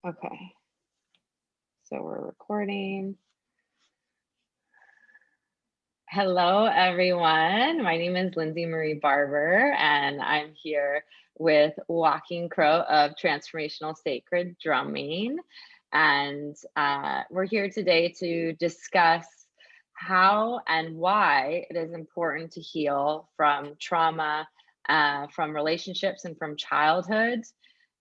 Okay, so we're recording. Hello, everyone. My name is Lindsey Marie Barber, and I'm here with Walking Crow of Transformational Sacred Drumming. And we're here today to discuss how and why it is important to heal from trauma, from relationships, and from childhood.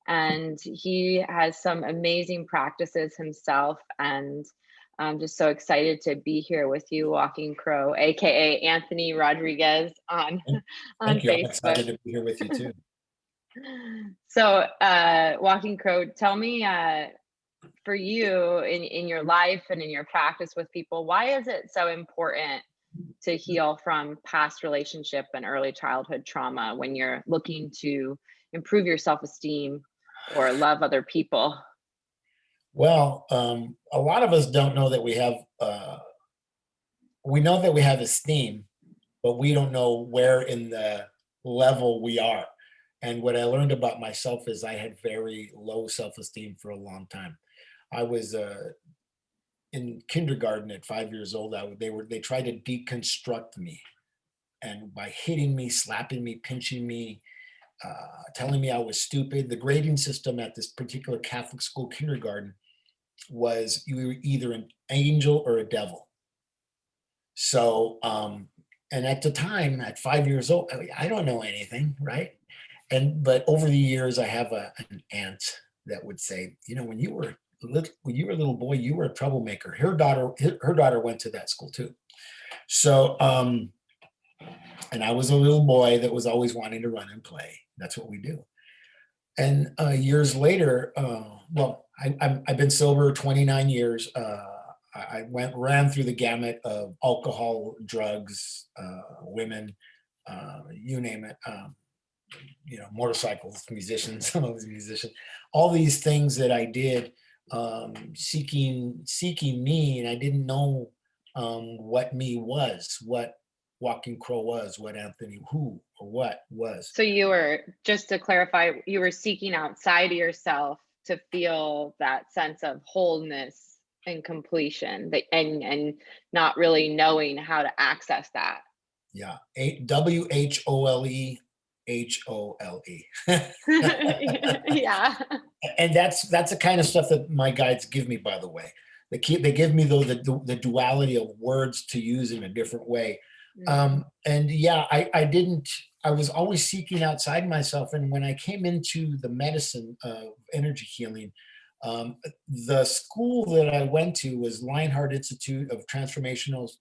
And he has some amazing practices himself, and I'm just so excited to be here with you, Walking Crow, aka Anthony Rodriguez on on Thank you. I'm Facebook. excited to be here with you too. So, Walking Crow, tell me, for you in your life and in your practice with people, why is it so important to heal from past relationship and early childhood trauma when you're looking to improve your self-esteem or love other people? Well, a lot of us don't know that we know that we have esteem, but we don't know where in the level we are. And what I learned about myself is I had very low self-esteem for a long time. I was in kindergarten at 5 years old. They tried to deconstruct me, and by hitting me, slapping me, pinching me, telling me I was stupid. The grading system at this particular Catholic school kindergarten was you were either an angel or a devil. So, and at the time, at 5 years old, I don't know anything, right? But over the years, I have an aunt that would say, when you were a little boy, you were a troublemaker. Her daughter went to that school too. So, and I was a little boy that was always wanting to run and play. That's what we do. And years later, I've been sober 29 years. I ran through the gamut of alcohol, drugs, women, you name it. Motorcycles, musicians, some of the musicians, all these things that I did, seeking me, and I didn't know what me was, what Walking Crow was, what Anthony who or what was. So you were, just to clarify, you were seeking outside of yourself to feel that sense of wholeness and completion, and not really knowing how to access that. Yeah, WHOLE. Yeah. And that's the kind of stuff that my guides give me, by the way. They give me the duality of words to use in a different way. And yeah, I was always seeking outside myself. And when I came into the medicine of energy healing, the school that I went to was Lionheart Institute of Transformational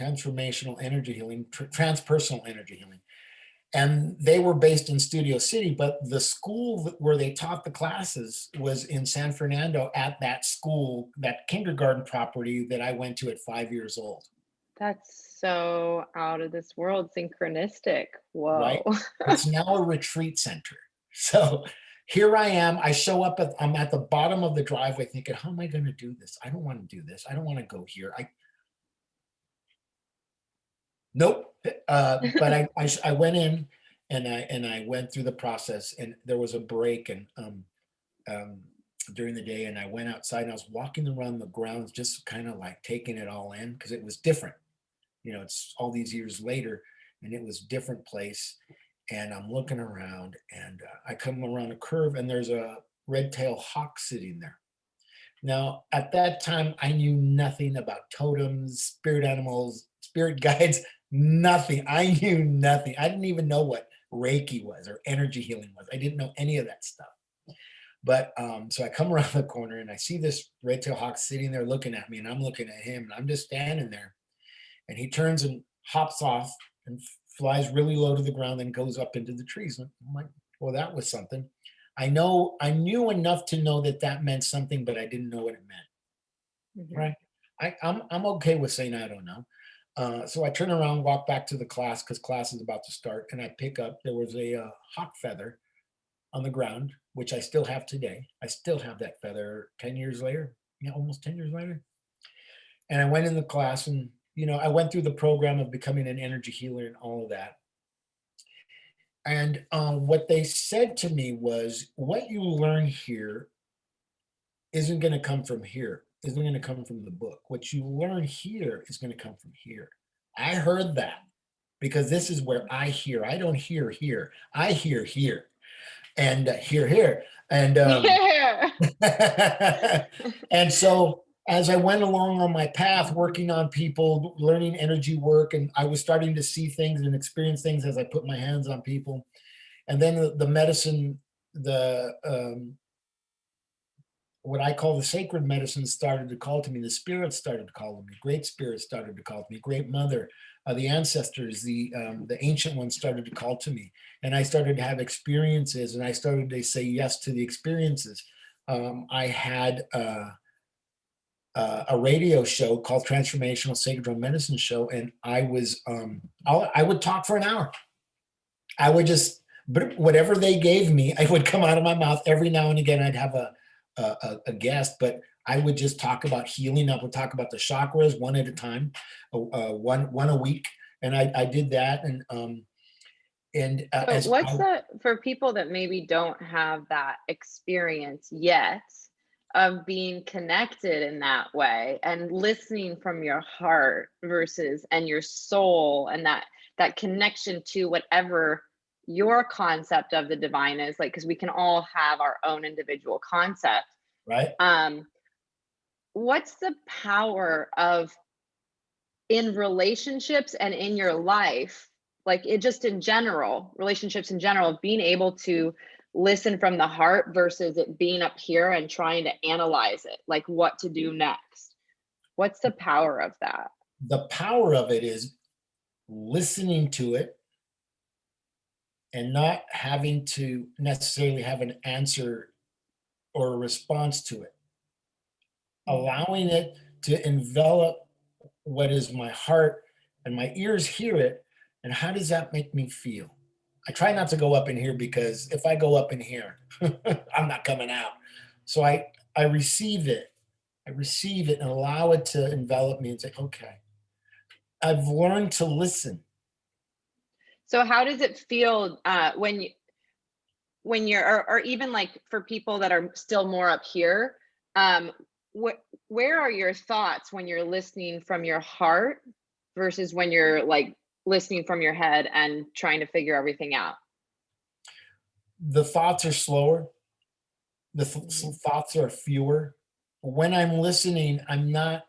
Energy Healing, Transpersonal Energy Healing. And they were based in Studio City, but the school where they taught the classes was in San Fernando at that school, that kindergarten property that I went to at 5 years old. That's so out of this world synchronistic. Right? Whoa. It's now a retreat center. So here I am. I'm at the bottom of the driveway thinking, how am I going to do this? I don't want to do this. I don't want to go here. Nope. But I went in and I went through the process, and there was a break and during the day, and I went outside and I was walking around the grounds, just kind of like taking it all in because it was different. It's all these years later, and it was different place. And I'm looking around, and I come around a curve, and there's a red-tailed hawk sitting there. Now, at that time, I knew nothing about totems, spirit animals, spirit guides, nothing. I knew nothing. I didn't even know what Reiki was or energy healing was. I didn't know any of that stuff. But so I come around the corner and I see this red-tailed hawk sitting there looking at me, and I'm looking at him, and I'm just standing there. And he turns and hops off and flies really low to the ground and goes up into the trees. And I'm like, well, that was something. I knew enough to know that meant something, but I didn't know what it meant. Mhm. Right? I'm okay with saying I don't know. So I turn around, walk back to the class because class is about to start, and I pick up. There was a hawk feather on the ground, which I still have today. I still have that feather 10 years later. Yeah, almost 10 years later. And I went in the class, and I went through the program of becoming an energy healer and all of that. And what they said to me was, what you learn here isn't going to come from here, isn't going to come from the book. What you learn here is going to come from here. I heard that because this is where I hear. I don't hear here. I hear here and hear here. And Yeah. and so as I went along on my path, working on people, learning energy work, and I was starting to see things and experience things as I put my hands on people. And then the medicine, the what I call the sacred medicine started to call to me. The spirits started to call to me. Great spirits started to call to me. Great mother, the ancestors, the ancient ones started to call to me, and I started to have experiences, and I started to say yes to the experiences. I had a radio show called Transformational Sacred Drum Medicine Show, and I was I would talk for an hour. I would just, but whatever they gave me, I would come out of my mouth. Every now and again, I'd have a guest, but I would just talk about healing. I would talk about the chakras one at a time, one a week, and I did that. And So as what's I, the, for people that maybe don't have that experience yet of being connected in that way and listening from your heart versus and your soul, and that connection to whatever your concept of the divine is, like, because we can all have our own individual concept. right, um what's the power of, in relationships and in your life, like it just in general, relationships in general, being able to listen from the heart versus it being up here and trying to analyze it, like what to do next? What's the power of that? the power of it is listening to it and not having to necessarily have an answer or a response to it, allowing it to envelop what is my heart, and my ears hear it. And how does that make me feel? I try not to go up in here, because if I go up in here, I'm not coming out. So I receive it. I receive it and allow it to envelop me and say, okay, I've learned to listen. So how does it feel when you're, or even like for people that are still more up here, um where are your thoughts when you're listening from your heart versus when you're like listening from your head and trying to figure everything out? The thoughts are slower. The Mhm. thoughts are fewer. When I'm listening, I'm not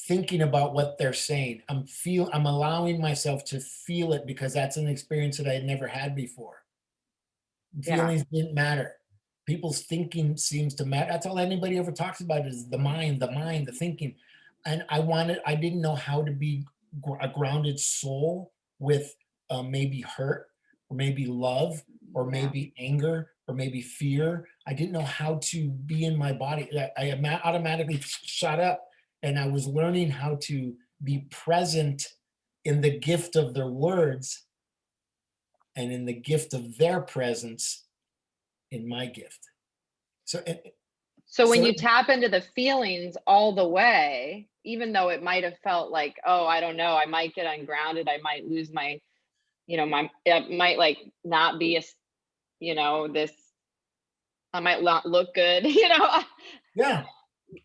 thinking about what they're saying. I'm allowing myself to feel it, because that's an experience that I had never had before. Yeah. Feelings didn't matter. People's thinking seems to matter. That's all anybody ever talks about, is the mind, the thinking. And I didn't know how to be a grounded soul with maybe hurt, or maybe love, or Yeah. maybe anger, or maybe fear. I didn't know how to be in my body. Automatically shut up, and I was learning how to be present in the gift of their words, and in the gift of their presence in my gift. So, So when so you tap into the feelings all the way, even though it might have felt like, oh, I don't know, I might get ungrounded, I might lose my, my, it might like not be a, this, I might not look good, yeah,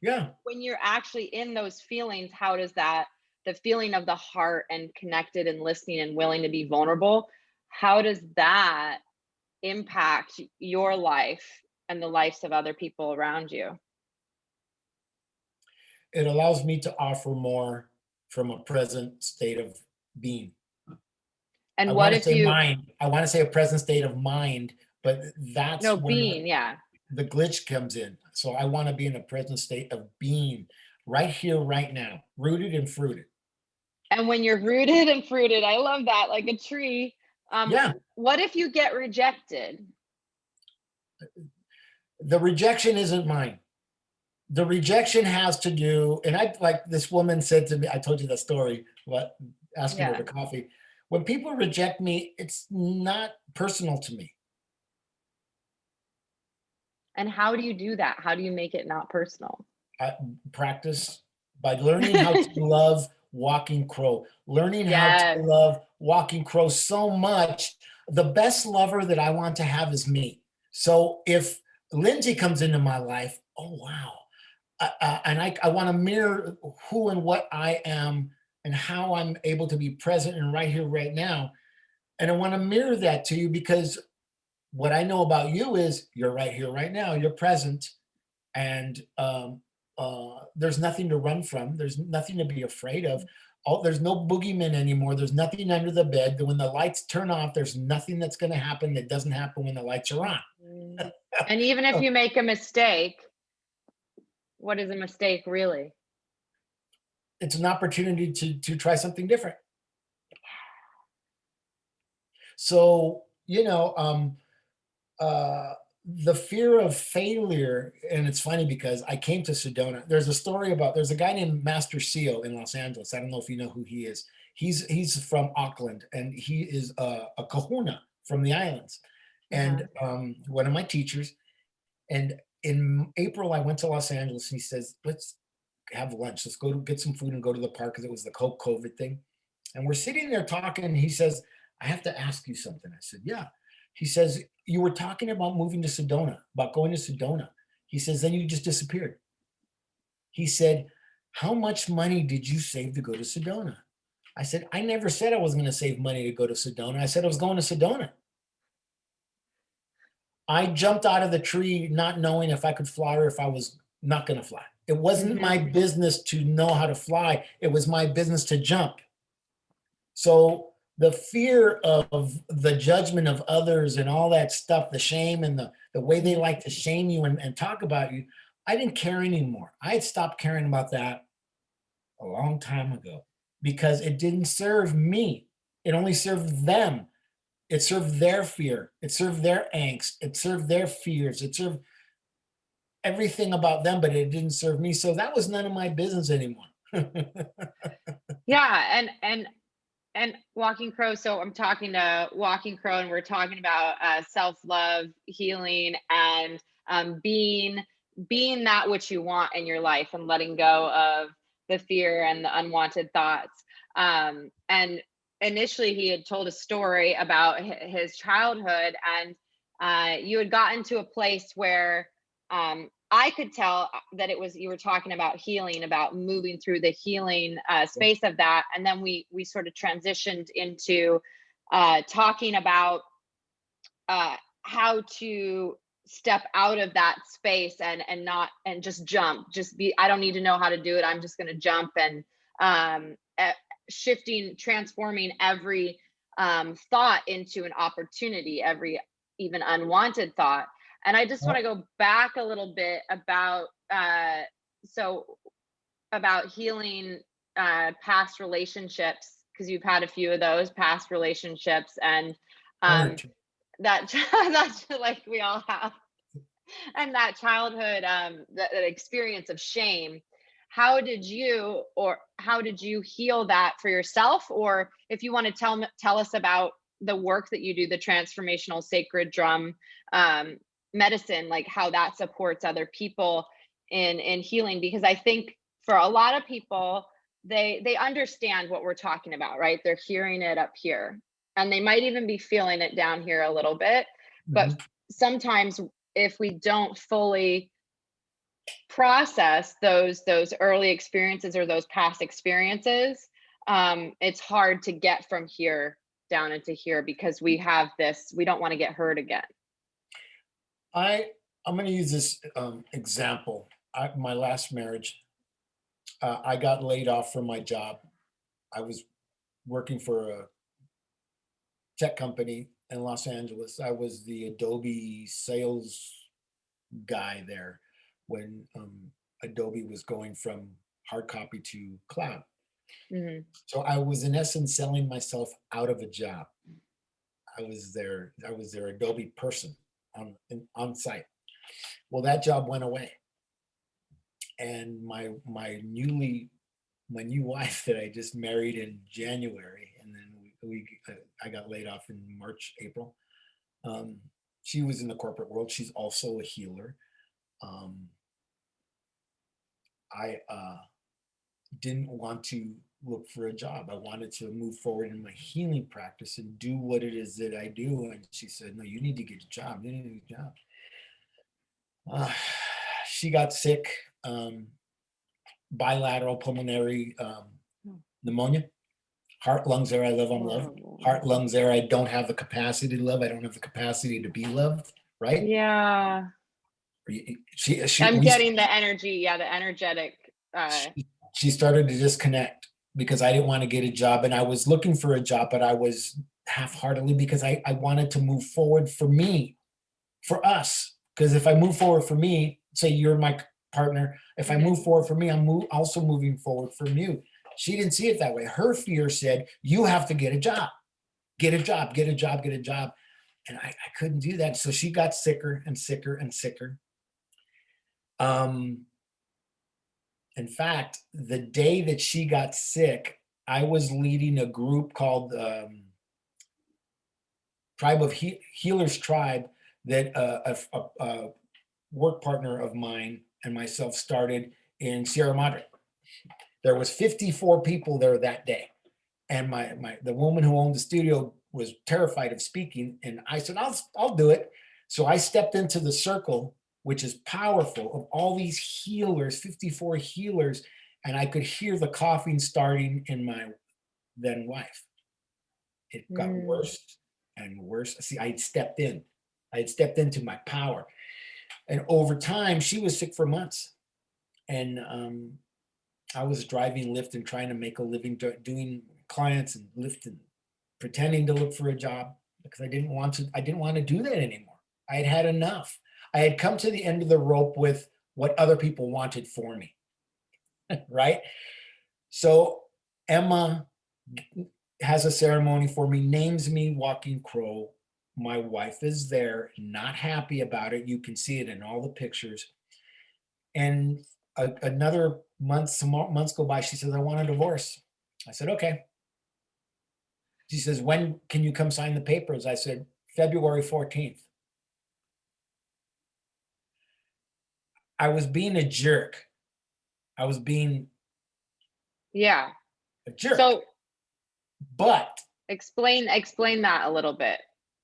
yeah, when you're actually in those feelings, how does that, the feeling of the heart and connected and listening and willing to be vulnerable, how does that impact your life and the lives of other people around you? it allows me to offer more from a present state of being. I And what want to if say you, mind. I want to say a present state of mind, but that's no, where being, yeah. the glitch comes in. So I want to be in a present state of being, right here, right now, rooted and fruited. And when you're rooted and fruited, I love that, like a tree. Yeah, What if you get rejected? the rejection isn't mine. The rejection has to do, and I, like this woman said to me, I told you that story, what, asking her Yeah. to coffee. When people reject me, it's not personal to me. And how do you do that? How do you make it not personal? I practice by learning how to love Walking Crow, learning how to Yes. love Walking Crow so much. The best lover that I want to have is me. So if Lindsey comes into my life, oh, wow. And I want to mirror who and what I am and how I'm able to be present and right here, right now. And I want to mirror that to you, because what I know about you is you're right here, right now. You're present, and there's nothing to run from. There's nothing to be afraid of. Oh, there's no boogeyman anymore. There's nothing under the bed. When the lights turn off, there's nothing that's going to happen that doesn't happen when the lights are on. Mhm. And even if you make a mistake, what is a mistake really? It's an opportunity to try something different. So, the fear of failure, and it's funny because I came to Sedona. There's a guy named Master Seal in Los Angeles. I don't know if you know who he is. He's from Auckland, and he is a kahuna from the islands, Uh-huh. and one of my teachers. And in April, I went to Los Angeles, and he says, let's have lunch. Let's go to get some food and go to the park, because it was the COVID thing. And we're sitting there talking, and he says, I have to ask you something. I said, yeah. He says, you were talking about moving to Sedona, about going to Sedona. He says, then you just disappeared. He said, how much money did you save to go to Sedona? I said, I never said I was going to save money to go to Sedona. I said I was going to Sedona. I jumped out of the tree not knowing if I could fly or if I was not going to fly. It wasn't my Mhm. business to know how to fly. It was my business to jump. So the fear of the judgment of others and all that stuff, the shame and the way they like to shame you and talk about you, I didn't care anymore. I had stopped caring about that a long time ago, because it didn't serve me. It only served them. It served their fear. It served their angst. It served their fears. It served everything about them, but it didn't serve me. So that was none of my business anymore. Yeah, and Walking Crow. So I'm talking to Walking Crow, and we're talking about self-love, healing, and being that which you want in your life, and letting go of the fear and the unwanted thoughts. And initially, he had told a story about his childhood, and you had gotten to a place where I could tell that it was, you were talking about healing, about moving through the healing space of that, and then we sort of transitioned into talking about how to step out of that space and not, and just jump, just be, I don't need to know how to do it, I'm just going to jump, and shifting, transforming every thought into an opportunity, every even unwanted thought. And I just want to go back a little bit about so about healing past relationships, because you've had a few of those past relationships, and One or um, two. that that's like we all have, and that childhood that experience of shame. How did you heal that for yourself, or if you want to tell us about the work that you do, the transformational sacred drum um, medicine, like how that supports other people in healing, because I think for a lot of people, they understand what we're talking about, right? They're hearing it up here, and they might even be feeling it down here a little bit, but Mhm. sometimes if we don't fully process those early experiences or those past experiences, it's hard to get from here down into here, because we have this, we don't want to get hurt again. I'm going to use this example. My last marriage, I got laid off from my job. I was working for a tech company in Los Angeles. I was the Adobe sales guy there when Adobe was going from hard copy to cloud. Hmm. So I was in essence selling myself out of a job. I was their Adobe person on site. Well, that job went away, and my new wife that I just married in January, and then I got laid off in March, April. Um, she was in the corporate world. She's also a healer. Um, I didn't want to look for a job. I wanted to move forward in my healing practice and do what it is that I do. And she said, no, you need to get a job. You need to get a job. Uh, she got sick, bilateral pulmonary pneumonia. Heart, lungs, air, I love, I'm loved. Heart, lungs, air, I don't have the capacity to love. I don't have the capacity to be loved, right? Yeah. I'm getting the energy. Yeah, the energetic. She started to disconnect because I didn't want to get a job, and I was looking for a job, but I was half-heartedly because I wanted to move forward for me, for us. Because if I move forward for me, say you're my partner, if I move forward for me, I'm also moving forward from you. She didn't see it that way. Her fear said, you have to get a job, get a job, get a job, get a job. And I couldn't do that. So she got sicker and sicker and sicker. In fact, the day that she got sick, I was leading a group called Tribe of Healers Tribe that a work partner of mine and myself started in Sierra Madre. There was 54 people there that day. And the woman who owned the studio was terrified of speaking. And I said, I'll do it. So I stepped into the circle, which is powerful, of all these healers, 54 healers. And I could hear the coughing starting in my then wife. It got worse and worse. See, I had stepped in. I had stepped into my power. And over time, she was sick for months. And I was driving Lyft and trying to make a living doing clients and Lyft and pretending to look for a job because I didn't want to do that anymore. I had had enough. I had come to the end of the rope with what other people wanted for me. Right? So Emma has a ceremony for me, names me Walking Crow. My wife is there, not happy about it. You can see it in all the pictures. And another some months go by. She says, I want a divorce. I said, okay. She says, when can you come sign the papers? I said, February 14th. I was being a jerk. I was being a jerk. So but explain that a little bit.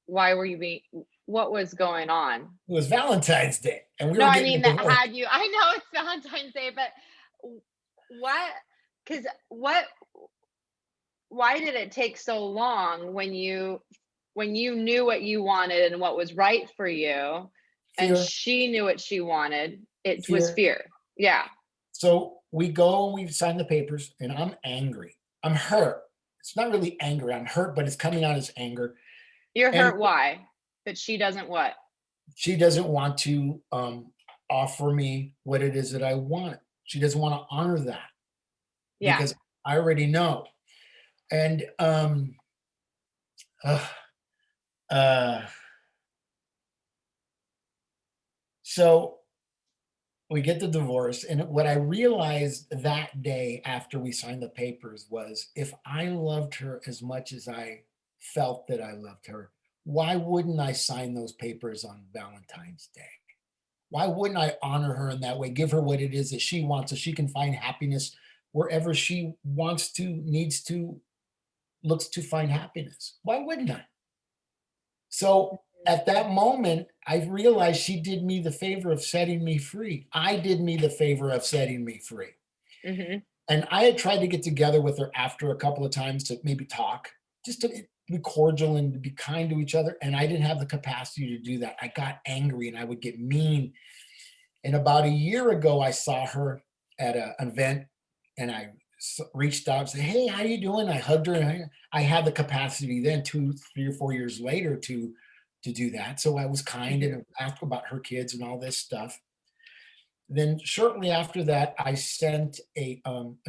Why were you being, what was going on? It was Valentine's Day. And we were getting I mean, that had you, I know it's Valentine's Day, but why did it take so long when you knew what you wanted and what was right for you, and she knew what she wanted? It was fear. Yeah. So we go and we sign the papers, and I'm angry. I'm hurt. It's not really angry. I'm hurt, but it's coming out as anger. You're hurt. Why? That she doesn't what? She doesn't want to offer me what it is that I want. She doesn't want to honor that. Yeah. Because I already know. And so we get the divorce. And what I realized that day after we signed the papers was, if I loved her as much as I felt that I loved her, why wouldn't I sign those papers on Valentine's Day? Why wouldn't I honor her in that way, give her what it is that she wants so she can find happiness wherever she wants to, needs to, looks to find happiness? Why wouldn't I? So at that moment, I realized she did me the favor of setting me free. I did me the favor of setting me free. Mm-hmm. And I had tried to get together with her after a couple of times to maybe talk, just to be cordial and to be kind to each other. And I didn't have the capacity to do that. I got angry and I would get mean. And about a year ago, I saw her at an event and I reached out and said, hey, how you doing? I hugged her. And I had the capacity then 2, 3 or 4 years later to do that. So I was kind and asked about her kids and all this stuff. Then shortly after that, I sent a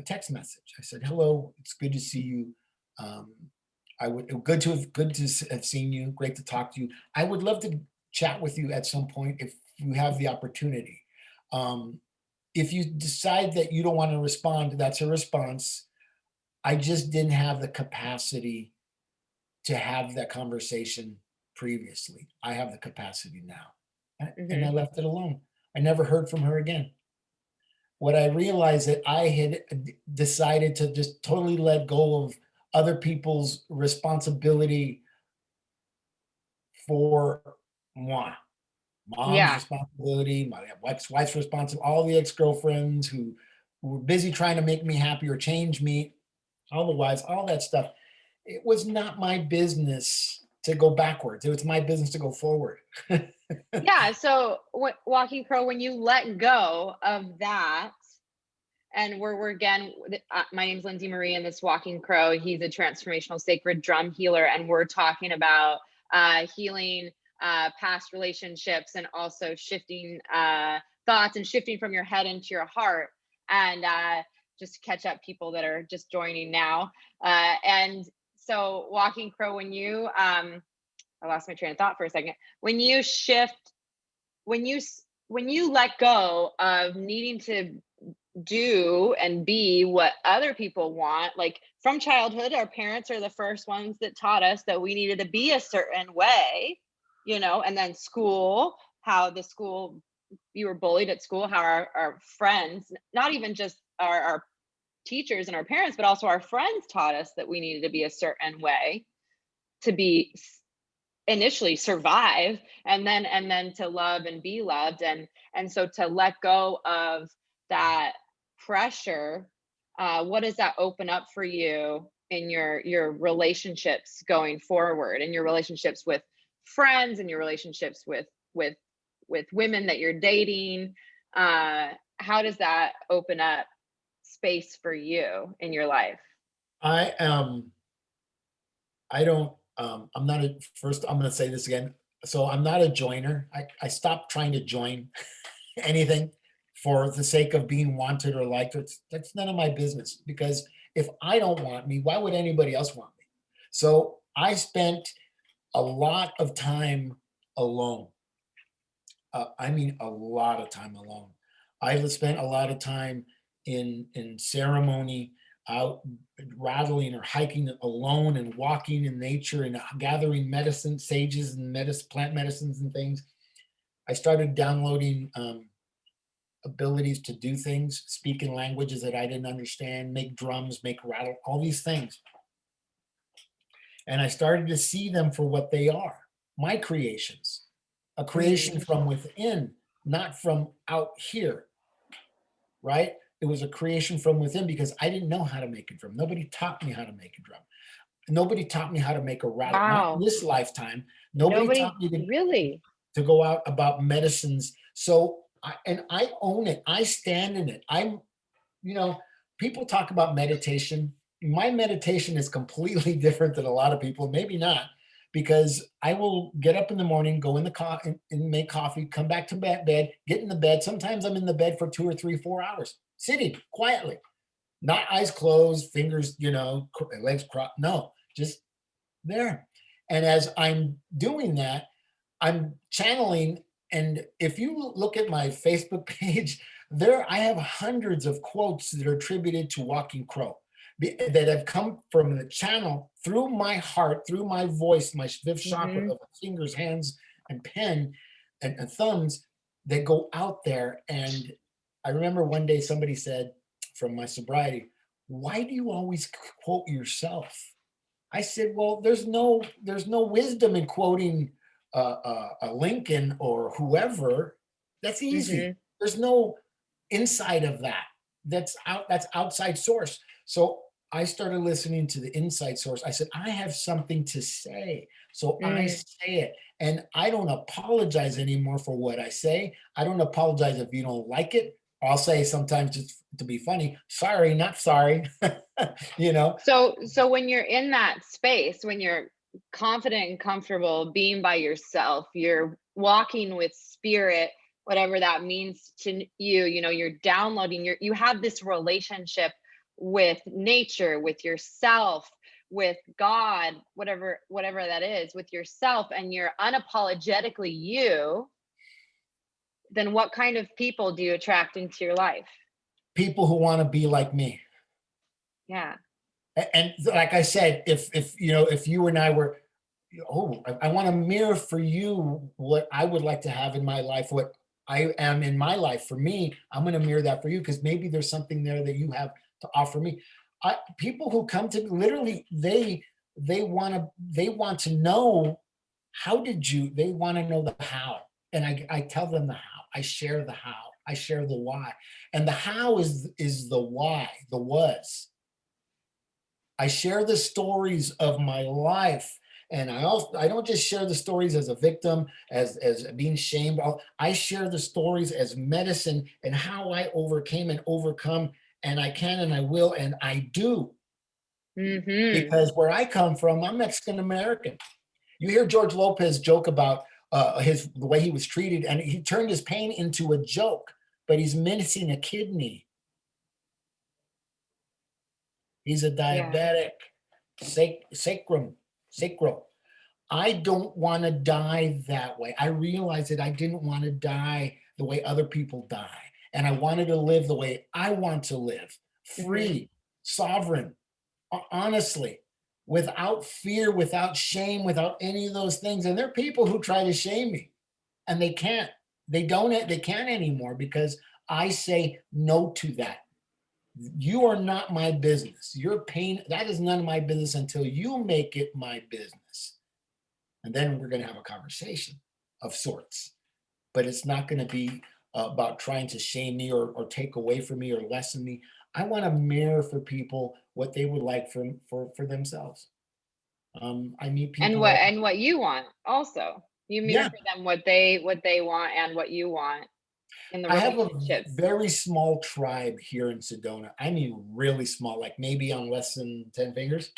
text message. I said, hello, it's good to see you. Good to have seen you. Great to talk to you. I would love to chat with you at some point if you have the opportunity. If you decide that you don't want to respond, that's a response. I just didn't have the capacity to have that conversation previously. I have the capacity now. And I left it alone. I never heard from her again. what I realized that I had decided to just totally let go of other people's responsibility for moi. Mom's Yeah. responsibility, my wife's responsibility, all the ex-girlfriends who were busy trying to make me happy or change me, otherwise, all that stuff. It was not my business to go backwards. It was my business to go forward. Yeah. So, Walking Crow, when you let go of that, and we're again, my name's Lindsey Marie, and this Walking Crow, he's a transformational sacred drum healer, and we're talking about healing past relationships and also shifting thoughts and shifting from your head into your heart. And just to catch up people that are just joining now. And so, Walking Crow, when you, I lost my train of thought for a second. When you shift, when you when you let go of needing to do and be what other people want, like from childhood, our parents are the first ones that taught us that we needed to be a certain way, and then school, how the school, you were bullied at school, how our friends, not even just our teachers and our parents, but also our friends taught us that we needed to be a certain way to be initially survive, and then to love and be loved. And so to let go of that pressure, what does that open up for you in your relationships going forward, and your relationships with friends, and your relationships with women that you're dating? How does that open up space for you in your life? I I don't, I'm not a, first, I'm going to say this again. So I'm not a joiner. I stopped trying to join anything for the sake of being wanted or liked. That's none of my business, because if I don't want me, why would anybody else want me? So I spent a lot of time alone. I mean, a lot of time alone. I've spent a lot of time in ceremony, out rattling or hiking alone, and walking in nature, and gathering medicine, sages and plant medicines and things. I started downloading abilities to do things, speak in languages that I didn't understand, make drums, make rattle, all these things. And I started to see them for what they are, my creations, a creation Mm, from within, not from out here, right? It was a creation from within, because I didn't know how to make a drum. Nobody taught me how to make a drum. Nobody taught me how to make a rattle, not in wow. this lifetime. Nobody taught Nobody me really. to go out about medicines. So, and I own it. I stand in it. You know, people talk about meditation. My meditation is completely different than a lot of people, maybe not, because I will get up in the morning, go in the and make coffee, come back to bed, get in the bed. Sometimes I'm in the bed for 2 or 3, 4 hours, sitting quietly, not eyes closed, fingers, legs crossed. No, just there. And as I'm doing that, I'm channeling. And if you look at my Facebook page, there I have hundreds of quotes that are attributed to Walking Crow, that have come from the channel through my heart, through my voice, my fifth chakra Hmm. of fingers, hands, and pen, and thumbs, that go out there. And I remember one day somebody said, from my sobriety, "Why do you always quote yourself?" I said, "Well, there's no wisdom in quoting a Lincoln or whoever. That's easy. Hmm. There's no inside of that. That's outside source." So I started listening to the inside source. I said, "I have something to say." So I Mm. say it. And I don't apologize anymore for what I say. I don't apologize if you don't like it. I'll say sometimes, just to be funny, "Sorry, not sorry." you know, So when you're in that space, when you're confident and comfortable being by yourself, you're walking with spirit, whatever that means to you, you're downloading, you have this relationship with nature, with yourself, with God, whatever that is, with yourself, and you're unapologetically you, then what kind of people do you attract into your life? people who want to be like me. Yeah. And like I said, if you and I were, oh, I want to mirror for you what I would like to have in my life, what I am in my life. For me, I'm going to mirror that for you, because maybe there's something there that you have to offer me. People who come to me, literally, they want to know, how did you, they want to know the how. And I tell them the how. I share the how. I share the why. And the how is the why, the was. I share the stories of my life. And I don't just share the stories as a victim, as being shamed. I share the stories as medicine, and how I overcame and overcome, and I can and I will and I do. Mm-hmm. Because where I come from, I'm Mexican American. You hear George Lopez joke about the way he was treated, and he turned his pain into a joke, but he's missing a kidney. He's a Yeah. diabetic, sacral. I don't want to die that way. I realized that I didn't want to die the way other people die. And I wanted to live the way I want to live, Mm-hmm. free, sovereign, honestly, without fear, without shame, without any of those things. And there are people who try to shame me, and they can't. They can't anymore, because I say no to that. You are not my business. Your pain, that is none of my business until you make it my business. And then we're going to have a conversation of sorts. But it's not going to be about trying to shame me, or take away from me, or lessen me. I want to mirror for people what they would like for themselves. I meet And people all. what you want also. You mirror Yeah, for them what they want and what you want in the I have a relationships. very small tribe here in Sedona. I mean, really small, like maybe on less than 10 fingers.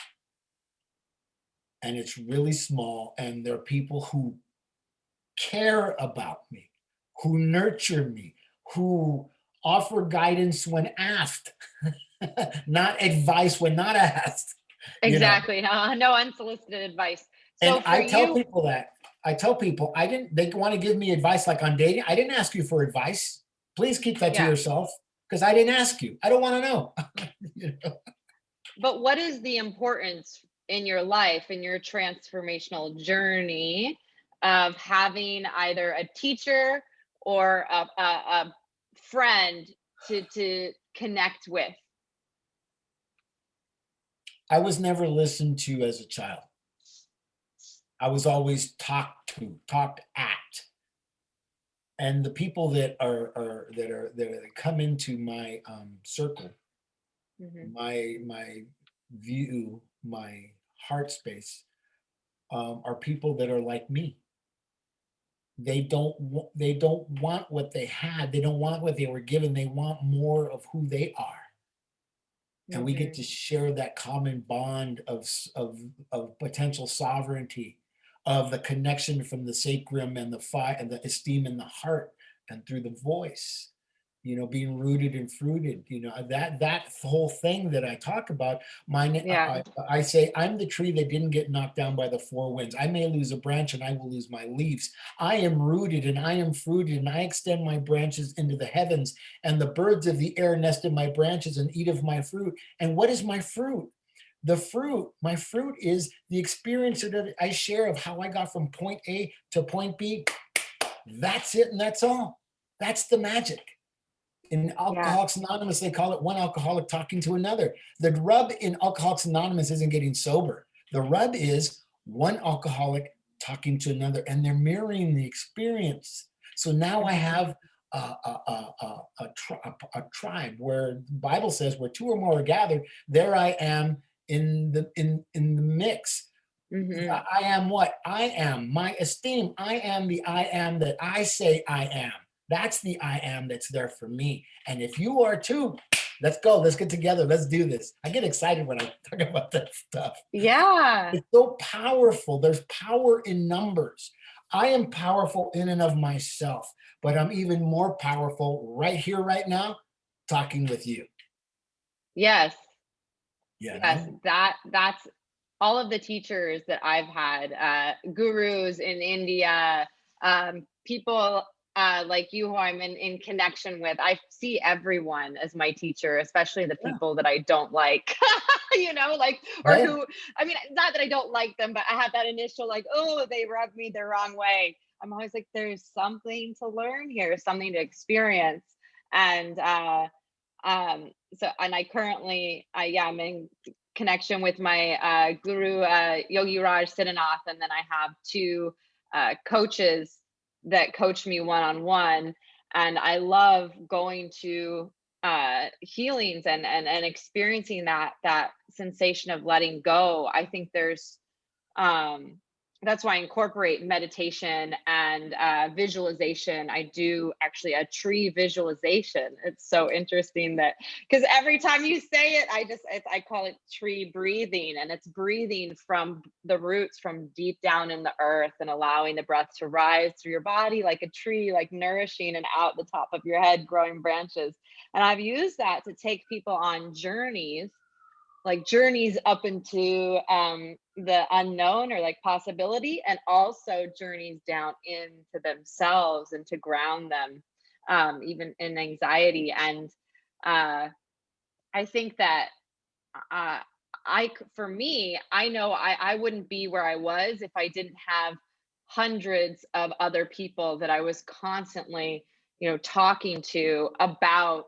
And it's really small. And there are people who care about me, who nurture me, who offer guidance when asked, not advice when not asked, you know. Exactly. No unsolicited advice. And So for I tell you, people that. I tell people, they want to give me advice like on dating. I didn't ask you for advice. Please keep that to yeah. yourself, because I didn't ask you. I don't want to know. You know? But what is the importance in your life, in your transformational journey, of having either a teacher or a friend to connect with? I was never listened to as a child. I was always talked to, talked at. And the people that come into my circle, Mm-hmm. my view, my heart space, are people that are like me. They don't want what they had. They don't want what they were given. They want more of who they are. And we get Mm-hmm. to share that common bond of potential sovereignty, of the connection from the sacrum and the fire and the esteem in the heart and through the voice, being rooted and fruited, that whole thing that I talk about. Yeah. I say I'm the tree that didn't get knocked down by the four winds. I may lose a branch and I will lose my leaves. I am rooted and I am fruited, and I extend my branches into the heavens, and the birds of the air nest in my branches and eat of my fruit. And what is my fruit? My fruit is the experience that I share of how I got from point A to point B. That's it, and that's all. That's the magic. In Yeah. Alcoholics Anonymous, they call it one alcoholic talking to another. The rub in Alcoholics Anonymous isn't getting sober. The rub is one alcoholic talking to another, and they're mirroring the experience. So now I Mm-hmm. have a tribe where the Bible says, where two or more are gathered, there I am in the mix. Mm-hmm. I am what I am, my esteem. I am the I am that I say I am. That's the I am that's there for me. And if you are too, let's go. Let's get together. Let's do this. I get excited when I talk about that stuff. Yeah. It's so powerful. There's power in numbers. I am powerful in and of myself, but I'm even more powerful right here, right now, talking with you. Yes. You Yes. know? That's all of the teachers that I've had, gurus in India, people like you who I'm in connection with. I see everyone as my teacher, especially the Yeah. people that I don't like, like, or Right? who, I mean, not that I don't like them, but I have that initial, like, oh, they rubbed me the wrong way. I'm always like, there's something to learn here, something to experience. And so, and I currently, yeah, I'm in connection with my guru, Yogi Raj Siddhanath, and then I have two coaches that coach me one-on-one. And I love going to healings and experiencing that sensation of letting go. I think there's um that's why I incorporate meditation and visualization. I do actually a tree visualization. It's so interesting that, because every time you say it, I call it tree breathing, and it's breathing from the roots, from deep down in the earth, and allowing the breath to rise through your body like a tree, like nourishing and out the top of your head, growing branches. And I've used that to take people on journeys, like journeys up into the unknown or like possibility, and also journeys down into themselves and to ground them, even in anxiety. And I think that uh, for me, I know I wouldn't be where I was if I didn't have hundreds of other people that I was constantly, talking to about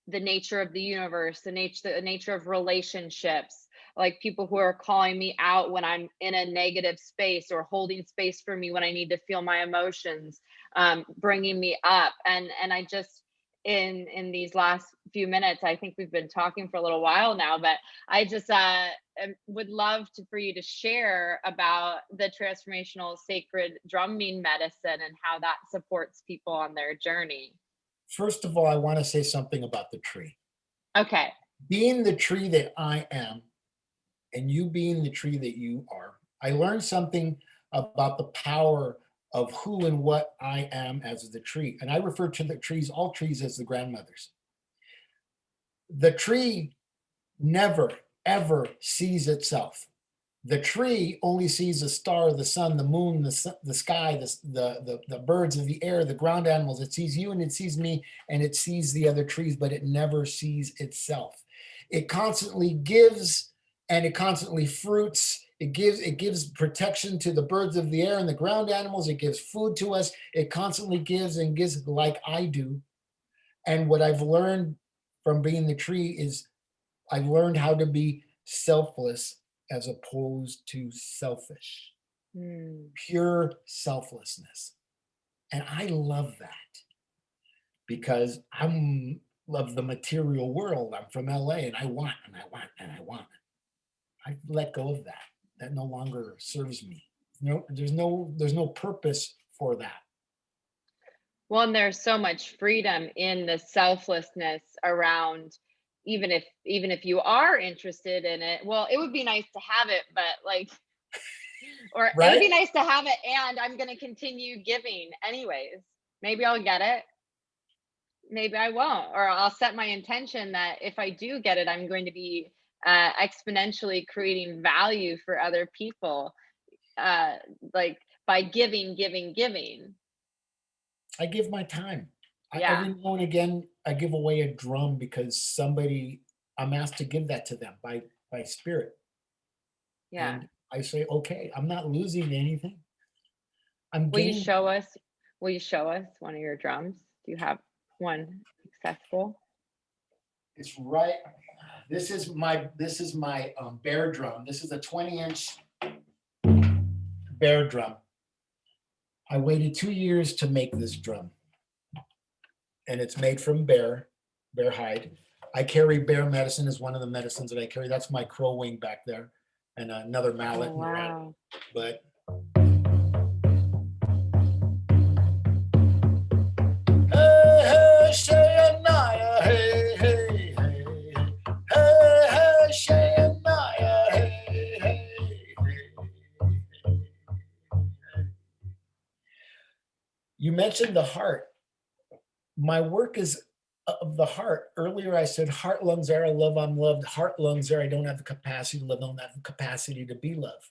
the nature of the universe, the nature of relationships, like people who are calling me out when I'm in a negative space, or holding space for me when I need to feel my emotions, bringing me up. And I just, in these last few minutes, I think we've been talking for a little while now, but I just would love for you to share about the transformational sacred drumming medicine and how that supports people on their journey. First of all, I want to say something about the tree. Okay. Being the tree that I am, and you being the tree that you are, I learned something about the power of who and what I am as the tree. And I refer to the trees, all trees, as the grandmothers. The tree never, ever sees itself. The tree only sees the star, the sun, the moon, the sky, the birds of the air, the ground animals. It sees you and it sees me and it sees the other trees, but it never sees itself. It constantly gives and it constantly fruits. It gives protection to the birds of the air and the ground animals. It gives food to us. It constantly gives and gives, like I do. And what I've learned from being the tree is I've learned how to be selfless as opposed to selfish, pure selflessness. And I love that because I'm of the material world. I'm from LA and I want and I want and I want. I let go of that. That no longer serves me. No, there's no purpose for that. Well, and there's so much freedom in the selflessness around, even if you are interested in it. Well, it would be nice to have it, but like, or it would Right? be nice to have it and I'm going to continue giving anyways. Maybe I'll get it, maybe I won't, or I'll set my intention that if I do get it, I'm going to be exponentially creating value for other people, uh, like by giving. I give my time. Yeah, Every now and again, I give away a drum because I'm asked to give that to them by spirit. yeah. And I say, okay, I'm not losing anything. I'm Will you gaining. show us will you show us one of your drums? Do you have one accessible? It's right. This is my bear drum. This is a 20-inch bear drum. I waited 2 years to make this drum, and it's made from bear hide. I carry bear medicine as one of the medicines that I carry. That's my crow wing back there, and another Oh mallet and a rat. wow. But hey, hey, Shania, hey, hey, hey, hey, hey, Shania, hey, hey, hey. You mentioned the heart. My work is of the heart. Earlier, I said heart, lungs, air, I love, I'm loved. Heart, lungs, air, I don't have the capacity to love, don't have the capacity to be loved.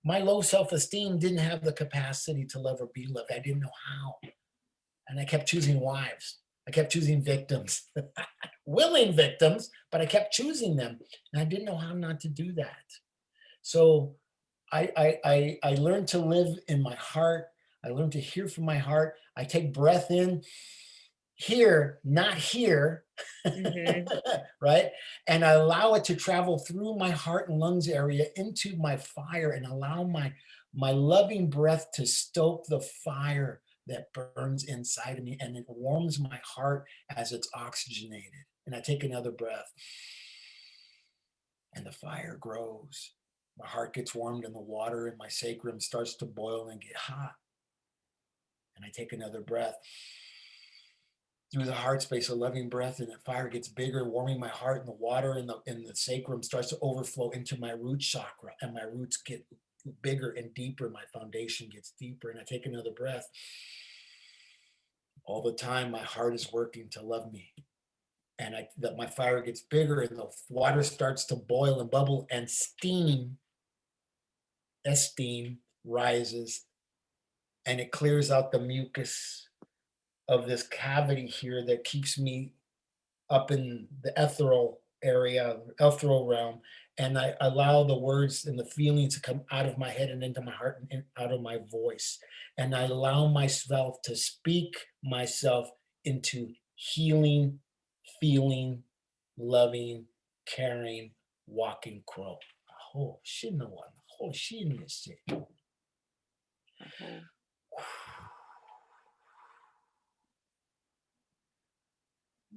My low self-esteem didn't have the capacity to love or be loved. I didn't know how. And I kept choosing wives. I kept choosing victims, willing victims, but I kept choosing them. And I didn't know how not to do that. So I learned to live in my heart. I learn to hear from my heart. I take breath in, here, not here, Mm-hmm. right? And I allow it to travel through my heart and lungs area into my fire, and allow my loving breath to stoke the fire that burns inside of me, and it warms my heart as it's oxygenated. And I take another breath, and the fire grows. My heart gets warmed, and the water in my sacrum starts to boil and get hot. And I take another breath through the heart space, a loving breath, and the fire gets bigger, warming my heart, and the water in the sacrum starts to overflow into my root chakra, and my roots get bigger and deeper. My foundation gets deeper, and I take another breath. All the time, my heart is working to love me, and that my fire gets bigger, and the water starts to boil and bubble, and steam rises, and it clears out the mucus of this cavity here that keeps me up in the ethereal area, ethereal realm, and I allow the words and the feelings to come out of my head and into my heart and out of my voice. And I allow myself to speak myself into healing, feeling, loving, caring, walking crow. Oh, shit, no one. Oh, shit, in this shit. Okay.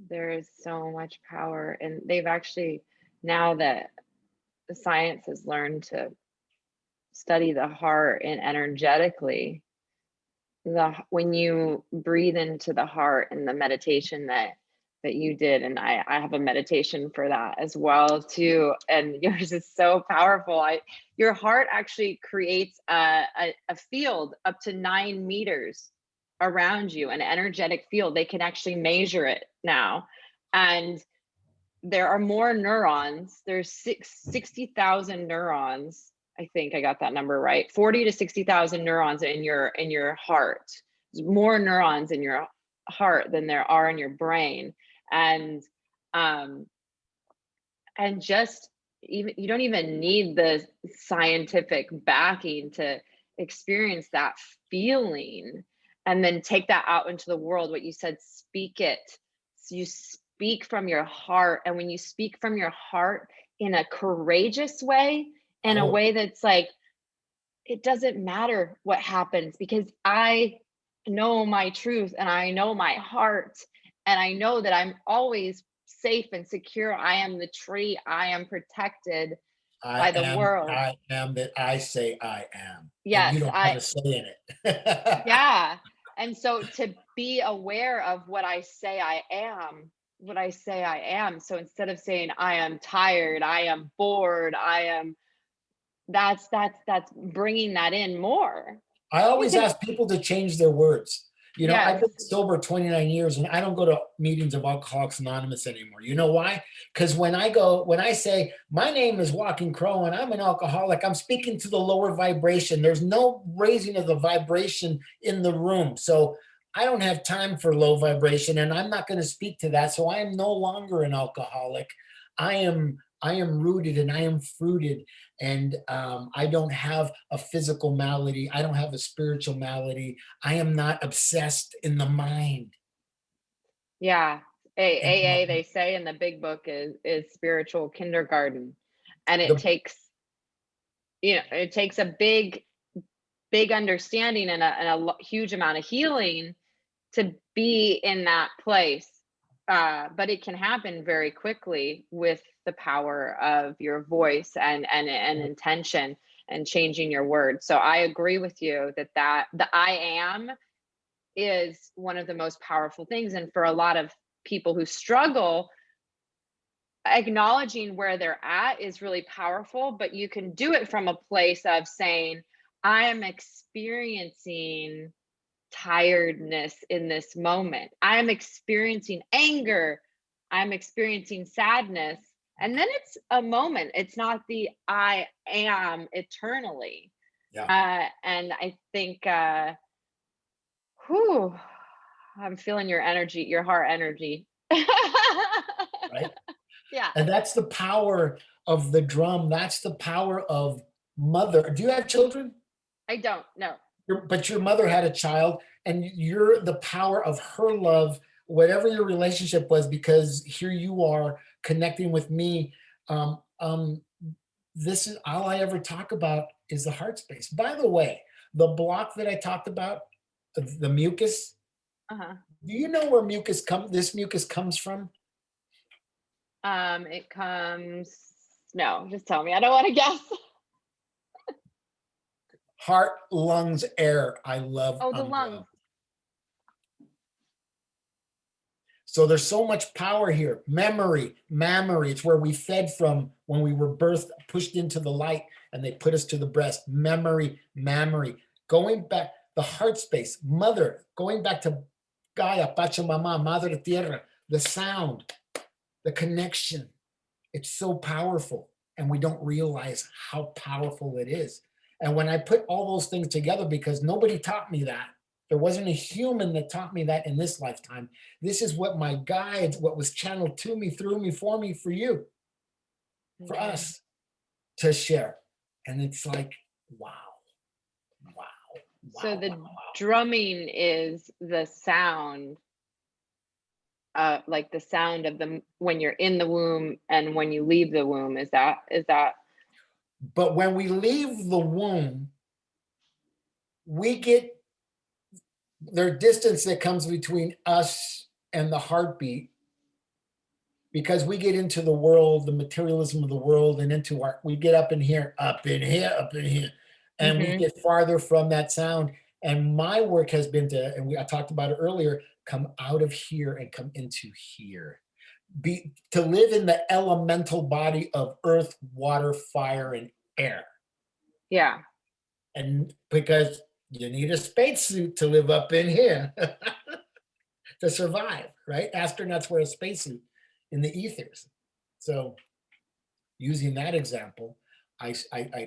There is so much power, and they've actually, now that the science has learned to study the heart and energetically, when you breathe into the heart and the meditation that you did, and I have a meditation for that as well too, and yours is so powerful. Your heart actually creates a field up to 9 meters around you, an energetic field. They can actually measure it now, and there are more neurons. There's 60,000 neurons. I think I got that number right. 40 to 60,000 neurons in your heart. There's more neurons in your heart than there are in your brain. And um and just, even you don't even need the scientific backing to experience that feeling, and then take that out into the world. What you said, speak it. So you speak from your heart, and when you speak from your heart in a courageous way, in a Oh, way that's like, it doesn't matter what happens, because I know my truth, and I know my heart, and I know that I'm always safe and secure. I am the tree. I am protected by the world. I am that I say I am, and you Yes, don't have a say in it. yeah. And so to be aware of what I say I am, what I say I am. So instead of saying I am tired, I am bored, I am, that's bringing that in more. I always Because ask people to change their words. You know, I've yes, been sober 29 years, and I don't go to meetings of Alcoholics Anonymous anymore. You know why? Because when I say, my name is Walking Crow and I'm an alcoholic, I'm speaking to the lower vibration. There's no raising of the vibration in the room. So I don't have time for low vibration, and I'm not going to speak to that. So I am no longer an alcoholic. I am rooted and I am fruited, and I don't have a physical malady. I don't have a spiritual malady. I am not obsessed in the mind. yeah. And AA, they say in the big book, is spiritual kindergarten. And it the takes, it takes a big understanding and a huge amount of healing to be in that place. But it can happen very quickly with the power of your voice and intention and changing your words. So I agree with you that the I am is one of the most powerful things. And for a lot of people who struggle, acknowledging where they're at is really powerful, but you can do it from a place of saying, I am experiencing tiredness in this moment. I'm experiencing anger. I'm experiencing sadness. And then it's a moment. It's not the I am eternally. yeah, And I think, whew, I'm feeling your energy, your heart energy. right. Yeah, And that's the power of the drum. That's the power of mother. Do you have children? I don't know. But your mother had a child, and you're the power of her love, whatever your relationship was, because here you are connecting with me. Um, um, this is all I ever talk about is the heart space. By the way, the block that I talked about, the mucus, Uh-huh. do you know where this mucus comes from? It comes, no, just tell me. I don't want to guess. Heart, lungs, air. I love Oh, the lungs. umbrella. So there's so much power here. Memory, mammary. It's where we fed from when we were birthed, pushed into the light, and they put us to the breast. Memory, mammary. Going back, the heart space, mother, going back to Gaia, Pachamama, Madre Tierra, the sound, the connection. It's so powerful, and we don't realize how powerful it is. And when I put all those things together, because nobody taught me that, there wasn't a human that taught me that in this lifetime. This is what my guides, what was channeled to me, through me, for you, for us to share. And it's like, wow, wow, wow. So the wow. drumming is the sound, like the sound of the when you're in the womb and when you leave the womb. Is that? But when we leave the womb, we get their distance that comes between us and the heartbeat, because we get into the world, the materialism of the world, and into we get up in here, and we Mhm. get farther from that sound. And my work has been to, and I talked about it earlier, come out of here and come into here. To live in the elemental body of earth, water, fire, and air. Yeah. And because you need a spacesuit to live up in here to survive, right? Astronauts wear a spacesuit in the ethers. So using that example, I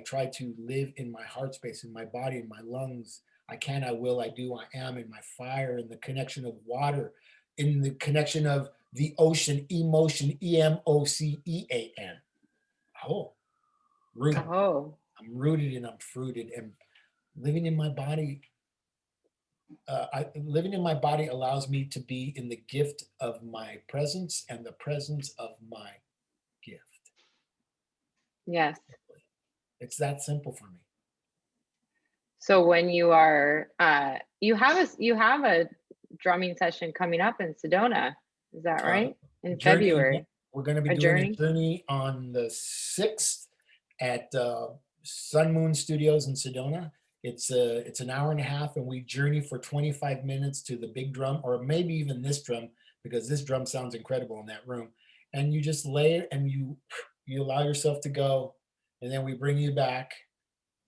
try to live in my heart space, in my body, in my lungs. I can, I will, I do, I am, in my fire, in the connection of water, in the connection of the ocean, emotion, EMOCEAN. Oh, rooted. Oh. I'm rooted and I'm fruited, and living in my body. Living in my body allows me to be in the gift of my presence and the presence of my gift. Yes. It's that simple for me. So when you are, you have a drumming session coming up in Sedona. Is that right? In Journey. February. We're going to be A doing a journey? journey on the 6th at Sun Moon Studios in Sedona. It's an hour and a half, and we journey for 25 minutes to the big drum, or maybe even this drum, because this drum sounds incredible in that room. And you just lay it, and you allow yourself to go, and then we bring you back.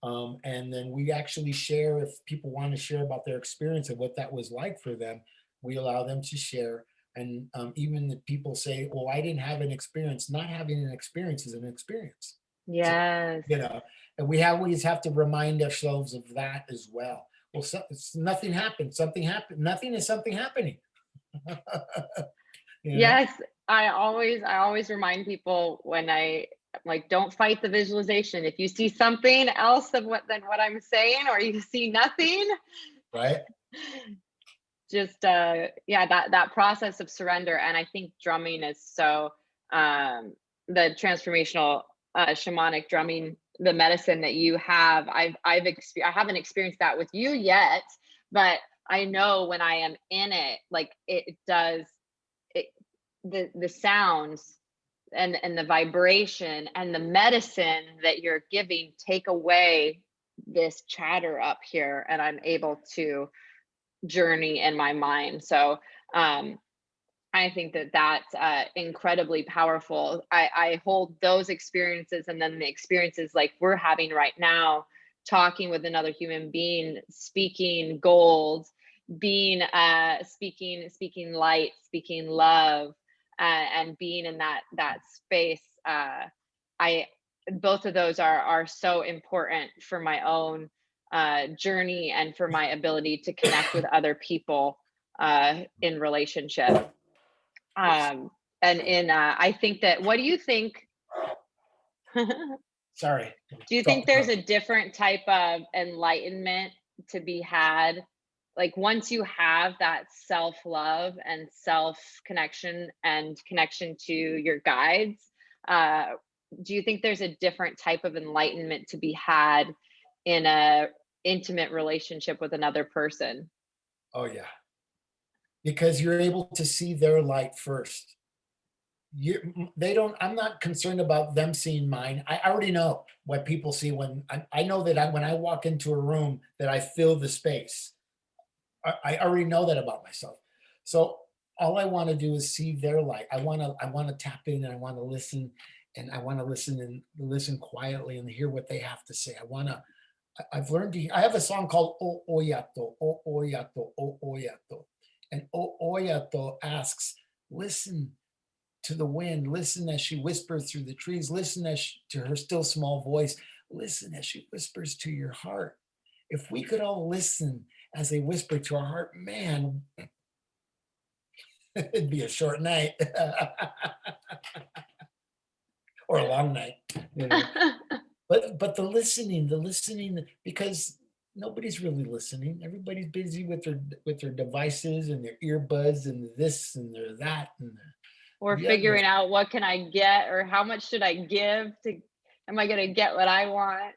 And then we actually share, if people want to share about their experience and what that was like for them, we allow them to share. And even if people say, well, I didn't have an experience, not having an experience is an experience. So, Yes. and we always have to remind ourselves of that as well. Well, nothing happened, something happened. Nothing is something happening. Yes. I always remind people when like, don't fight the visualization. If you see something else than what I'm saying, or you see nothing, right? just that process of surrender. And I think drumming is so the transformational shamanic drumming, the medicine that you have, I haven't experienced that with you yet, but I know when I am in it, like it does it, the sounds and the vibration and the medicine that you're giving take away this chatter up here, and I'm able to journey in my mind. So I think that that's incredibly powerful. I hold those experiences, and then the experiences like we're having right now, talking with another human being, speaking gold, being speaking light, speaking love, and being in that space. I Both of those are so important for my own journey and for my ability to connect with other people in relationship. um and in I think that, what do you think? Do Sorry. you think there's a different type of enlightenment to be had, like once you have that self-love and self-connection and connection to your guides, uh, do you think there's a different type of enlightenment to be had in a intimate relationship with another person? Oh yeah, because you're able to see their light first. They don't. I'm not concerned about them seeing mine. I already know what people see when I know that when I walk into a room that I fill the space. I already know that about myself. So all I want to do is see their light. I want to tap in, and I want to listen, and I want to listen and listen quietly and hear what they have to say. I've learned to. I have a song called O Oyato, O Oyato, O Oyato, and O Oyato asks, listen to the wind, listen as she whispers through the trees, listen to her still small voice, listen as she whispers to your heart. If we could all listen as they whisper to our heart, man, it'd be a short night or a long night, you know. But the listening, because nobody's really listening. Everybody's busy with their devices and their earbuds and this and their that and Or the other. figuring out what can I get or how much should I give to, am I going to get what I want?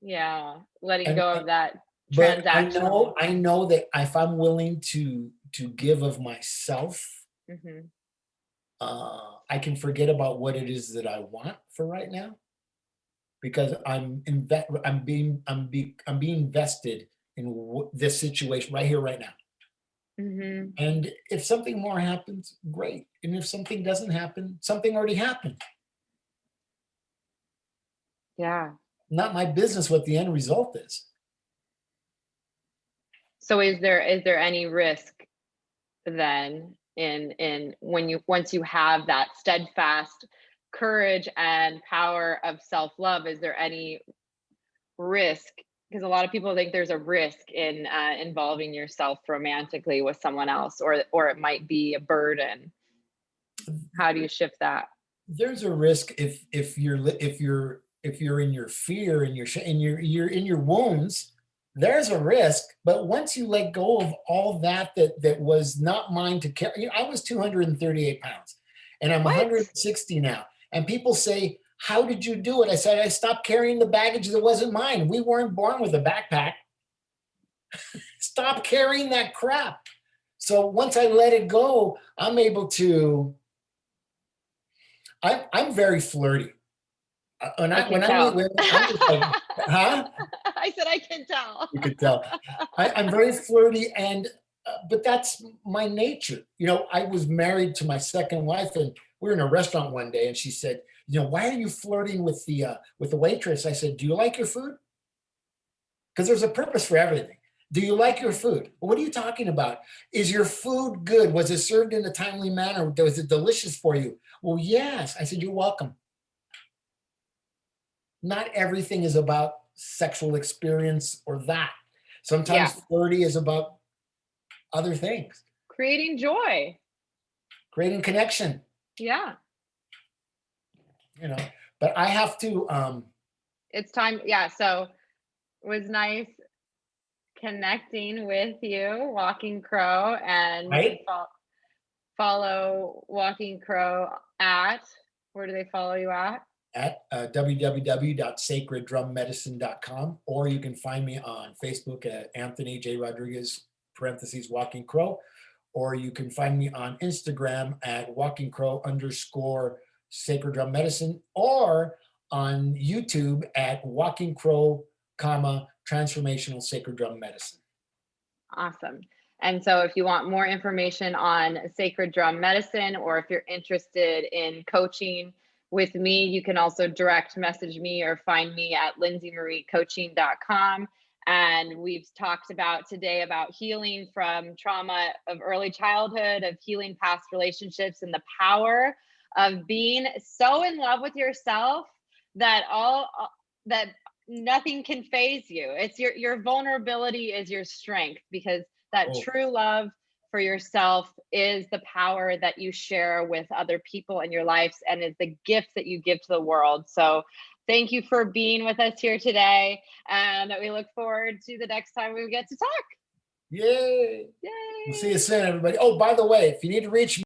Yeah, letting And go of that but transactional. I know that if I'm willing to give of myself, Mhm. I can forget about what it is that I want for right now because I'm being vested in this situation right here, right now. Mhm. And if something more happens, great. And if something doesn't happen, something already happened. Yeah. Not my business what the end result is. So is there any risk then in when you, once you have that steadfast courage and power of self-love, is there any risk? Because a lot of people think there's a risk in involving yourself romantically with someone else, or it might be a burden. How do you shift that? There's a risk if you're in your fear and you're in your wounds. There's a risk, but once you let go of all that was not mine to carry. I was 238 pounds and I'm What? 160 now, and people say, how did you do it? I said, I stopped carrying the baggage that wasn't mine. We weren't born with a backpack. Stop carrying that crap. So once I let it go, I'm able to. I'm very flirty. When I I can when I'm with tell. women, I'm just like, huh? I said I can tell. You could tell. I'm very flirty, and but that's my nature. I was married to my second wife, and we were in a restaurant one day, and she said, why are you flirting with the waitress? I said, do you like your food? Because there's a purpose for everything. Do you like your food? Well, what are you talking about? Is your food good? Was it served in a timely manner? Was it delicious for you? Well, yes. I said, you're welcome. Not everything is about sexual experience or that. Yeah. Sometimes flirty is about other things, Creating joy. creating connection, Yeah. you know. But I have to, It's time. Yeah. So it was nice connecting with you, Walking Crow, and you can right, follow Walking Crow at, where do they follow you at? at www.sacreddrummedicine.com, or you can find me on Facebook at Anthony J. Rodriguez, parentheses, Walking Crow, or you can find me on Instagram at Walking Crow _ Sacred Drum Medicine, or on YouTube at Walking Crow, Transformational Sacred Drum Medicine. Awesome. And so if you want more information on Sacred Drum Medicine, or if you're interested in coaching with me, you can also direct message me or find me at lindseymariecoaching.com. And we've talked about today about healing from trauma of early childhood, of healing past relationships, and the power of being so in love with yourself that that nothing can phase you. It's your vulnerability is your strength, because that Oh, true love for yourself is the power that you share with other people in your lives, and is the gift that you give to the world. So Thank you for being with us here today. And we look forward to the next time we get to talk. Yay. Yay. We'll see you soon, everybody. Oh, by the way, if you need to reach me,